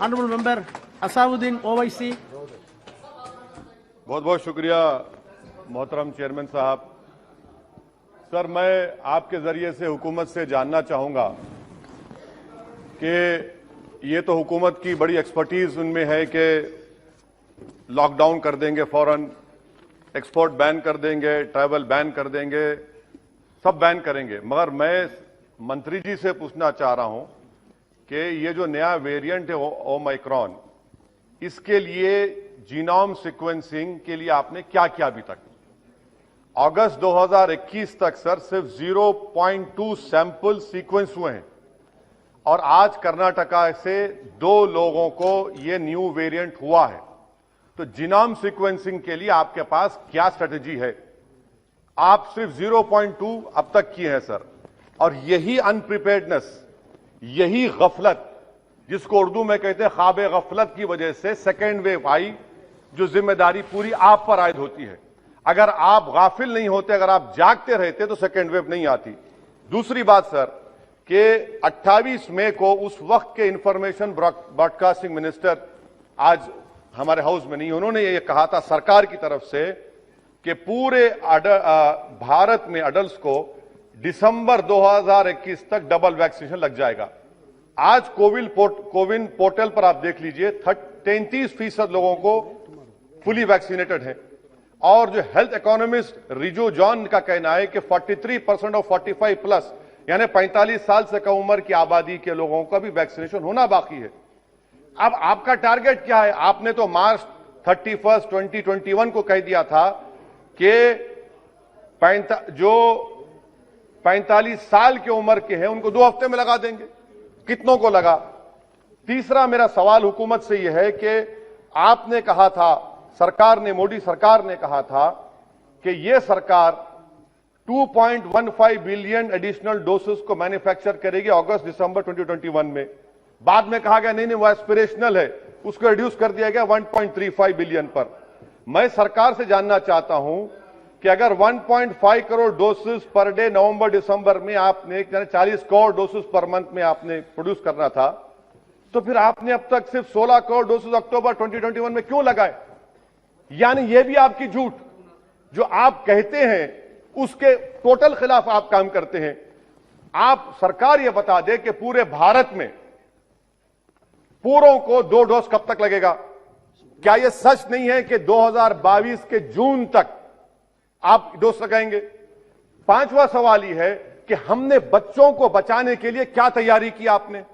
Honourable Member Asaduddin Owaisi. बहुत बहुत शुक्रिया मोहतरम चेयरमैन साहब। सर, मैं आपके जरिए से हुकूमत से जानना चाहूंगा कि ये तो हुकूमत की बड़ी एक्सपर्टीज उनमें है कि लॉकडाउन कर देंगे, फौरन एक्सपोर्ट बैन कर देंगे, ट्रैवल बैन कर देंगे, सब बैन करेंगे। मगर मैं मंत्री जी से पूछना चाह रहा हूं कि ये जो नया वेरिएंट है ओमाइक्रॉन, इसके लिए जीनोम सीक्वेंसिंग के लिए आपने क्या किया अभी तक? अगस्त 2021 तक सर सिर्फ 0.2 सैंपल सीक्वेंस हुए हैं और आज कर्नाटका से 2 लोगों को ये न्यू वेरिएंट हुआ है। तो जीनोम सीक्वेंसिंग के लिए आपके पास क्या स्ट्रेटेजी है? आप सिर्फ 0.2 अब तक किए हैं सर, और यही अनप्रिपेयर्डनेस, यही गफलत, जिसको उर्दू में कहते हैं ख्वाब गफलत की वजह से सेकेंड वेव आई, जो जिम्मेदारी पूरी आप पर आयद होती है। अगर आप गाफिल नहीं होते, अगर आप जागते रहते तो सेकेंड वेव नहीं आती। दूसरी बात सर कि 28 मई को उस वक्त के इंफॉर्मेशन ब्रॉडकास्टिंग मिनिस्टर आज हमारे हाउस में नहीं, उन्होंने ये कहा था सरकार की तरफ से कि पूरे भारत में अडल्ट को दिसंबर 2021 तक डबल वैक्सीनेशन लग जाएगा। आज कोविन पोर्टल पर आप देख लीजिए 33% लोगों को फुली वैक्सीनेटेड है, और जो हेल्थ इकोनॉमिस्ट रिजू जॉन का कहना है कि 43% और 45 प्लस यानी 45 साल से कम उम्र की आबादी के लोगों का भी वैक्सीनेशन होना बाकी है। अब आपका टारगेट क्या है? आपने तो मार्च 31, 2021 को कह दिया था कि जो 45 साल की उम्र के हैं उनको 2 हफ्ते में लगा देंगे। कितनों को लगा? तीसरा मेरा सवाल हुकूमत से यह है कि आपने कहा था, सरकार ने, मोदी सरकार ने कहा था कि यह सरकार 2.15 बिलियन एडिशनल डोसेस को मैन्युफैक्चर करेगी अगस्त दिसंबर 2021 में। बाद में कहा गया नहीं वो एस्पिरेशनल है, उसको रिड्यूस कर दिया गया 1.35 बिलियन पर। मैं सरकार से जानना चाहता हूं कि अगर 1.5 करोड़ डोसेस पर डे नवंबर दिसंबर में आपने 40 करोड़ डोसेस पर मंथ में आपने प्रोड्यूस करना था, तो फिर आपने अब तक सिर्फ 16 करोड़ डोसेस अक्टूबर 2021 में क्यों लगाए? यानी यह भी आपकी झूठ, जो आप कहते हैं उसके टोटल खिलाफ आप काम करते हैं। आप सरकार यह बता दे कि पूरे भारत में पूरों को 2 डोज कब तक लगेगा? क्या यह सच नहीं है कि 2022 के जून तक आप डोज लगाएंगे? 5वां सवाल यह है कि हमने बच्चों को बचाने के लिए क्या तैयारी की आपने?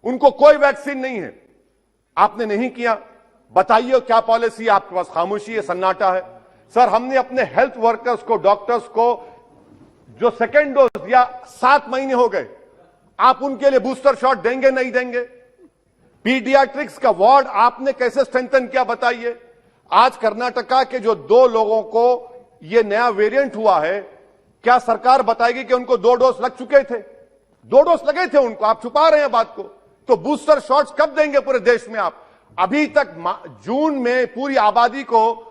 उनको कोई वैक्सीन नहीं है, आपने नहीं किया। बताइए क्या पॉलिसी? आपके पास खामोशी है, सन्नाटा है। सर, हमने अपने हेल्थ वर्कर्स को, डॉक्टर्स को जो सेकेंड डोज या 7 महीने हो गए, आप उनके लिए बूस्टर शॉट देंगे नहीं देंगे? पीडियाट्रिक्स का वार्ड आपने कैसे स्ट्रेंथन किया बताइए? आज कर्नाटका के जो 2 लोगों को यह नया वेरिएंट हुआ है, क्या सरकार बताएगी कि उनको 2 डोज लग चुके थे? 2 डोज लगे थे उनको, आप छुपा रहे हैं बात को। तो बूस्टर शॉट्स कब देंगे पूरे देश में आप? अभी तक जून में पूरी आबादी को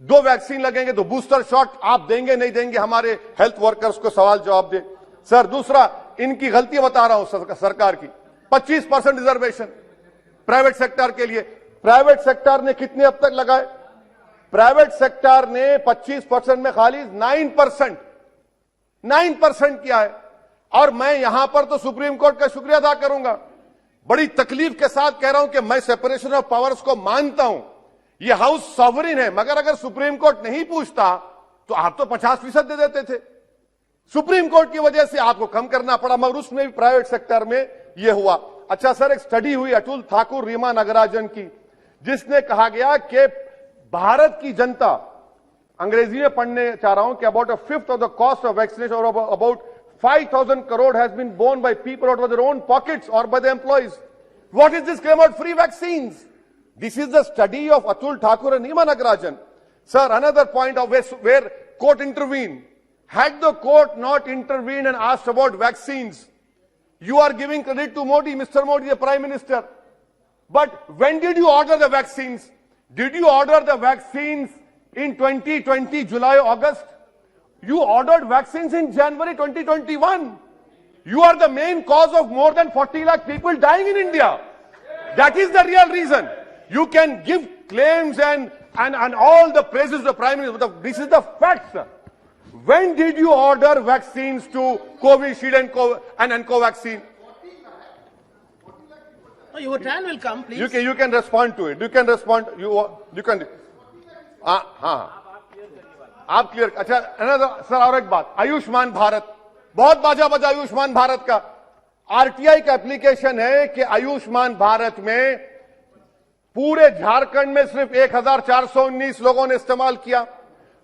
2 वैक्सीन लगेंगे, तो बूस्टर शॉट आप देंगे नहीं देंगे? हमारे हेल्थ वर्कर्स को सवाल जवाब दे। सर, दूसरा, इनकी गलती बता रहा हूं सरकार की, 25% रिजर्वेशन प्राइवेट सेक्टर के लिए। प्राइवेट सेक्टर ने कितने अब तक लगाए? प्राइवेट सेक्टर ने 25% में खाली 9% किया है। और मैं यहां पर तो सुप्रीम कोर्ट का शुक्रिया अदा करूंगा, बड़ी तकलीफ के साथ कह रहा हूं कि मैं सेपरेशन ऑफ पावर्स को मानता हूं, यह हाउस सॉवरिन है, मगर अगर सुप्रीम कोर्ट नहीं पूछता तो आप तो 50% दे देते थे। सुप्रीम कोर्ट की वजह से आपको कम करना पड़ा, मगर उसमें भी प्राइवेट सेक्टर में यह हुआ। अच्छा सर, एक स्टडी हुई अतुल ठाकुर, रीमा नागराजन की, जिसने कहा गया कि भारत की जनता, अंग्रेजी में पढ़ने चाह रहा हूं, कि about 1/5 of the cost of vaccination और about 5,000 crore has been borne by people out of their own pockets or by the employees. What is this claim about free vaccines? This is the study of Atul Thakur and Nima Nagarajan. Sir, another point of where court intervened. Had the court not intervened and asked about vaccines, you are giving credit to Modi, Mr. Modi, the Prime Minister. But when did you order the vaccines? Did you order the vaccines in 2020, July, August? You ordered vaccines in January 2021. You are the main cause of more than 40 lakh people dying in India. That is the real reason. You can give claims and all the praises of the Prime Minister, but this is the fact, sir. When did you order vaccines to Covishield and Covaxin? No, your turn will come, please. You can respond to it. You can respond. You can. हाँ आप clear. अच्छा another sir और एक बात, आयुष्मान भारत बहुत बाजा बजा आयुष्मान भारत का. आरटीआई का एप्लीकेशन है कि आयुष्मान भारत में पूरे झारखंड में सिर्फ 1419 लोगों ने इस्तेमाल किया.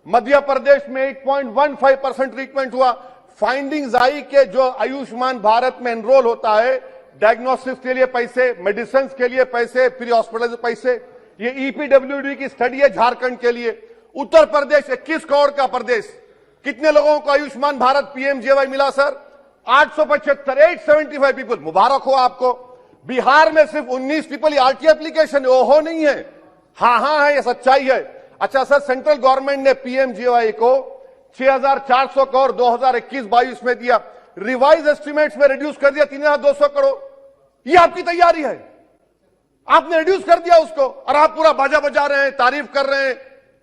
मध्य प्रदेश में 8.15% ट्रीटमेंट हुआ. फाइंडिंग्स आई कि जो आयुष्मान भारत में एनरोल होता है, डायग्नोसिस के लिए पैसे, मेडिसिन के लिए पैसे, प्री हॉस्पिटल पैसे, ये ईपीडब्ल्यूडी की स्टडी है झारखंड के लिए. उत्तर प्रदेश 21 करोड़ का प्रदेश, कितने लोगों को आयुष्मान भारत पीएमजेवाई मिला सर? 875, 875 पीपल. मुबारक हो आपको. बिहार में सिर्फ 19 पीपल. आरटीआई एप्लीकेशन ओहो नहीं है, हाँ है, ये सच्चाई है. अच्छा सर, सेंट्रल गवर्नमेंट ने पीएमजेवाई को 6400 करोड़ 2021-22 में दिया. रिवाइज एस्टिमेट्स में रिड्यूस कर दिया 3200 करोड़. ये आपकी तैयारी है. आपने रिड्यूस कर दिया उसको और आप पूरा बाजा बजा रहे हैं, तारीफ कर रहे हैं.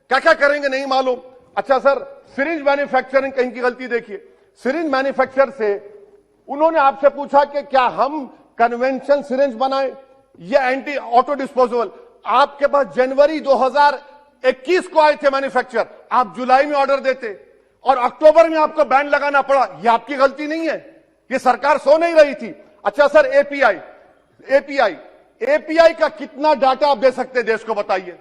क्या क्या करेंगे नहीं मालूम. अच्छा सर, सिरिंज मैन्युफैक्चरिंग कहीं की गलती देखिए. सिरिंज मैन्युफैक्चर से उन्होंने आपसे पूछा कि क्या हम कन्वेंशन सिरिंज बनाएं या एंटी ऑटो डिस्पोजेबल. आपके पास जनवरी 2021 को आए थे मैन्युफैक्चर, आप जुलाई में ऑर्डर देते और अक्टूबर में आपको बैन लगाना पड़ा. यह आपकी गलती नहीं है, यह सरकार सो नहीं रही थी. अच्छा सर, एपीआई का कितना डाटा आप दे सकते हैं देश को बताइए?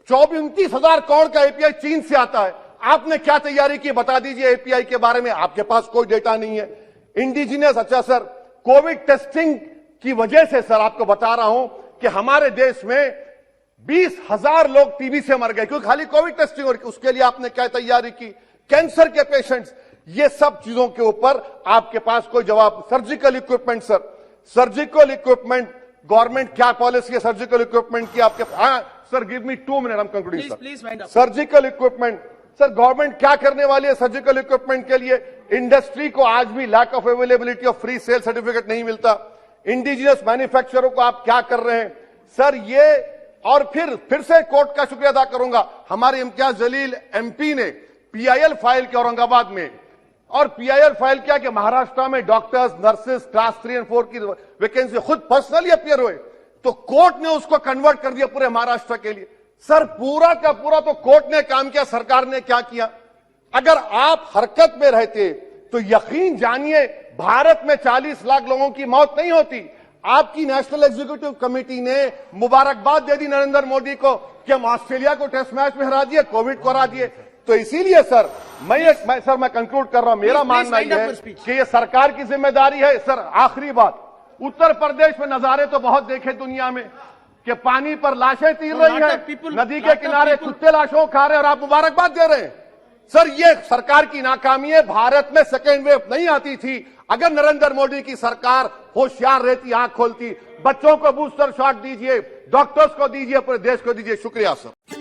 29,000 करोड़ का एपीआई चीन से आता है. आपने क्या तैयारी की बता दीजिए एपीआई के बारे में. आपके पास कोई डेटा नहीं है. इंडिजिनियस. अच्छा सर, कोविड टेस्टिंग की वजह से सर आपको बता रहा हूं कि हमारे देश में 20,000 लोग टीबी से मर गए क्योंकि खाली कोविड टेस्टिंग हो रही. उसके लिए आपने क्या तैयारी की? कैंसर के पेशेंट्स, ये सब चीजों के ऊपर आपके पास कोई जवाब. Surgical equipment sir, surgical equipment government क्या पॉलिसी है सर्जिकल इक्विपमेंट की आपके? हाँ sir, give me 2 minute, I am concluding sir. Surgical equipment sir, government क्या करने वाली है सर्जिकल इक्विपमेंट के लिए? इंडस्ट्री को आज भी lack of availability of free sale certificate नहीं मिलता. इंडिजिनियस मैन्युफैक्चररों को आप क्या कर रहे हैं सर? ये और फिर से कोर्ट का शुक्रिया अदा करूंगा. हमारे इम्तियाज जलील एमपी ने पीआईएल फाइल के औरंगाबाद में, और पीआईएल फाइल क्या कि महाराष्ट्र में डॉक्टर्स, नर्सेस क्लास 3 और 4 की वैकेंसी खुद पर्सनली अपियर हुए, तो कोर्ट ने उसको कन्वर्ट कर दिया पूरे महाराष्ट्र के लिए. सर पूरा का पूरा तो कोर्ट ने काम किया, सरकार ने क्या किया? अगर आप हरकत में रहते तो यकीन जानिए भारत में 40 लाख लोगों की मौत नहीं होती. आपकी नेशनल एग्जीक्यूटिव कमेटी ने मुबारकबाद दे दी नरेंद्र मोदी को कि हम ऑस्ट्रेलिया को टेस्ट मैच में हरा दिए, कोविड को हरा दिए. तो इसीलिए सर मैं कंक्लूड कर रहा हूं. मेरा मानना यह है कि ये सरकार की जिम्मेदारी है. सर आखिरी बात, उत्तर प्रदेश में नजारे तो बहुत देखे दुनिया में कि पानी पर लाशें तीर रही हैं, नदी के किनारे कुत्ते लाशों खा रहे हैं और आप मुबारकबाद दे रहे हैं. सर ये सरकार की नाकामी है. भारत में सेकेंड वेव नहीं आती थी. अगर नरेंद्र मोदी की सरकार होशियार रहती, आंख खोलती, बच्चों को बूस्टर शॉट दीजिए, डॉक्टर्स को दीजिए, पूरे देश को दीजिए. शुक्रिया सर.